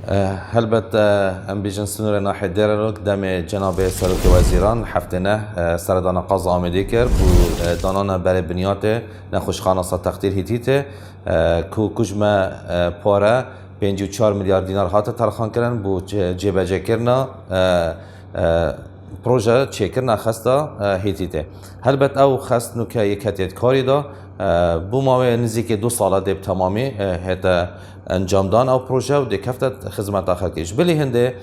هلبت ام بیژن سنور ناحیه دیرلوک دم جناب سروک وزیران هفتنه سردان قاز آمده کرد بو دانان برای بنیات نخوشخانه سا تقدیر هیتیته کو کجمه پاره 54 میلیارد دینار هات ترخان کردن بو جبهه کرنا پروژه چیکرنا خسته هیتیته هلبت او خست نو که یک هتیت کاری دا بو ماوی نزدیک 2 ساله دیب تمامی هتا انجام دان او پروژه و دکفت خدمت آخر کش بلی هنده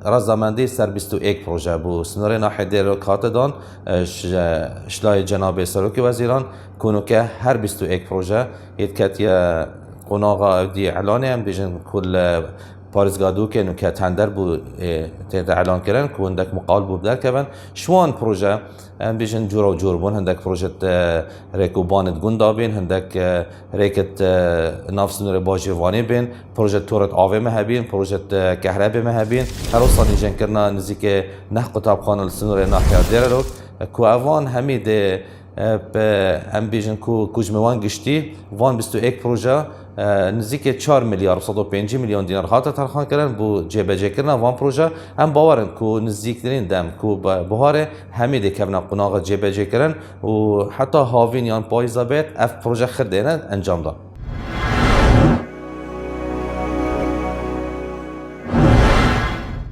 رضامندی سر 21 پروژه بو سنوری ناحیه دیرو کات دان شلای جناب سروک وزیران کنو که هر 21 پروژه یتکتی قناغا دی اعلانه هم بیجن کل پارزگادو که نو که تندر بود اعلان کردن که هندک مقال بود در کبن شوان پروژه بیشن جورا و جور بون هندک پروژه ریکوبانت گوندا بین هندک ریکت نفس نور باجوانی بین پروژه تورت آوه مهبین پروژه کهرباء مهبین هر وصانی جن کرنا نزدیک نه قطاب خانه سنور ناحیه دیرلو کو اوان همید ام بیژن کو کجموان گشتی وان 21 پروژه نزدیک 4 میلیارد و 105 میلیون دینار هات ترخان کردن بو جبهه کردن وان پروژه هم باورن کو نزدیک ترین دم کو بهاره همید کبنا قناق جبهه کردن و حتی هاوین یان پایزا بیت اف پروژه خردینه انجام داد